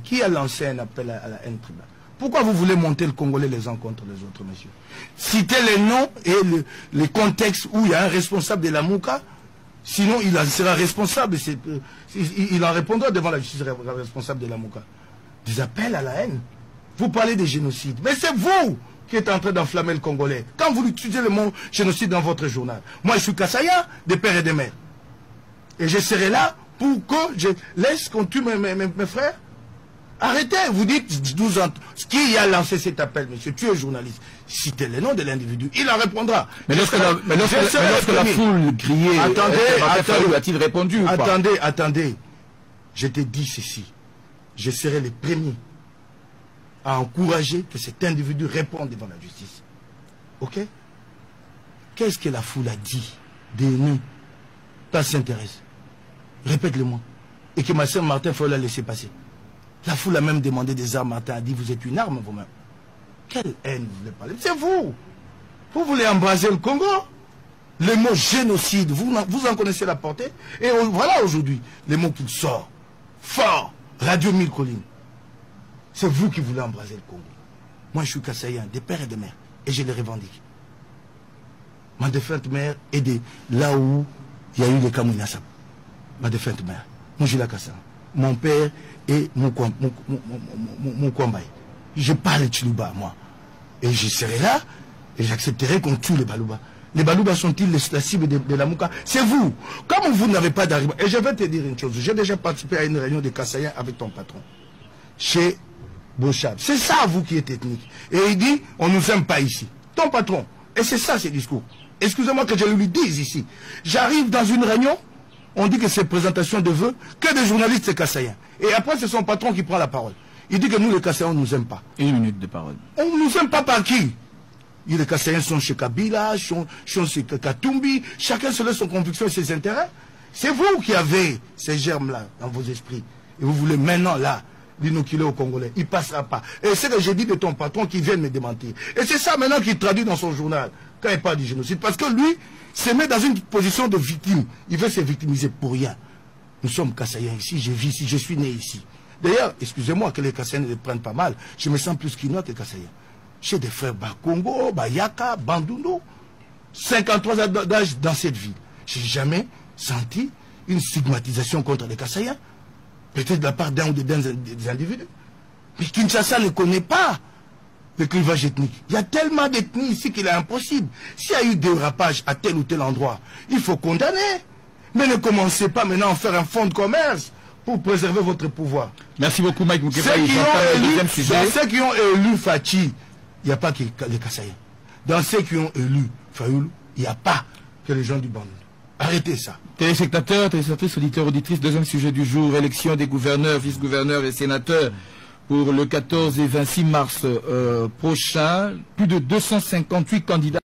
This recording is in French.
Qui a lancé un appel à la haine tribale? Pourquoi vous voulez monter le Congolais les uns contre les autres, monsieur? Citez les noms et les contextes où il y a un responsable de la Mouka. Sinon, il en sera responsable. Il en répondra devant la justice responsable de la Mouka. Des appels à la haine. Vous parlez de génocide. Mais c'est vous qui êtes en train d'enflammer le Congolais. Quand vous utilisez le mot génocide dans votre journal. Moi, je suis Kassaya, des pères et des mères. Et je serai là pour que je laisse qu'on tue mes frères. Arrêtez, vous dites 12 ans. Qui a lancé cet appel, monsieur? Tu es journaliste. Citez le nom de l'individu. Il en répondra. Mais lorsque la foule criait, a-t-il répondu ou pas? Attendez. Je te dis ceci. Je serai le premier à encourager que cet individu réponde devant la justice. Ok? Qu'est-ce que la foule a dit de nous? Ça s'intéresse. Répète-le-moi. Et que ma sœur Martin, il faut la laisser passer. La foule a même demandé des armes. Martin a dit, vous êtes une arme vous-même. Quelle haine vous voulez parler? C'est vous. Vous voulez embraser le Congo? Le mot génocide, vous en connaissez la portée? Et voilà aujourd'hui, les mots qui sortent. Fort. Radio 1000 collines. C'est vous qui voulez embraser le Congo. Moi, je suis Kassaïen, des pères et des mères. Et je les revendique. Ma défunte mère est de là où il y a eu les Kamouinassab. Ma défunte mère. Moi, je suis la Kassa. Mon père est mon Kwambaye. Je parle Chiluba, moi. Et je serai là et j'accepterai qu'on tue les Balouba. Les Balouba sont-ils la cible de la Mouka? C'est vous. Comme vous n'avez pas d'arrivée. Et je vais te dire une chose. J'ai déjà participé à une réunion de Kassaïens avec ton patron. Chez Bochab. C'est ça, vous qui êtes ethnique. Et il dit, on ne nous aime pas ici. Ton patron. Et c'est ça, ces discours. Excusez-moi que je lui dise ici. J'arrive dans une réunion, on dit que c'est présentation de vœux, que des journalistes kassaïens. Et après, c'est son patron qui prend la parole. Il dit que nous, les Kassaïens, on ne nous aime pas. Une minute de parole. On ne nous aime pas par qui? Les Kassaïens sont chez Kabila, sont chez Katumbi. Chacun se laisse son conviction et ses intérêts. C'est vous qui avez ces germes-là dans vos esprits. Et vous voulez maintenant, là, l'inoculer au Congolais. Il ne passera pas. Et c'est ce que j'ai dit de ton patron qui vient de me démentir. Et c'est ça maintenant qu'il traduit dans son journal, quand il parle du génocide. Parce que lui, se met dans une position de victime. Il veut se victimiser pour rien. Nous sommes Kassaïens ici, je vis ici, je suis né ici. D'ailleurs, excusez-moi que les Kassaïens ne le prennent pas mal, je me sens plus qu'inois que Kassaïens. J'ai des frères Bakongo, Bayaka, Bandouno, 53 ans d'âge dans cette ville. Je n'ai jamais senti une stigmatisation contre les Kassaïens. Peut-être de la part d'un ou des individus. Mais Kinshasa ne connaît pas le clivage ethnique. Il y a tellement d'ethnies ici qu'il est impossible. S'il y a eu des rapages à tel ou tel endroit, il faut condamner. Mais ne commencez pas maintenant à faire un fonds de commerce pour préserver votre pouvoir. Merci beaucoup, Mike Mouképa. Ceux qui ont élu Fachi, il n'y a pas que les Kassaïens. Dans ceux qui ont élu Fayoulou, il n'y a pas que les gens du Bandou. Arrêtez ça. Téléspectateurs, téléspectatrices, auditeurs, auditrices, deuxième sujet du jour, élection des gouverneurs, vice-gouverneurs et sénateurs pour le 14 et 26 mars prochain. Plus de 258 candidats.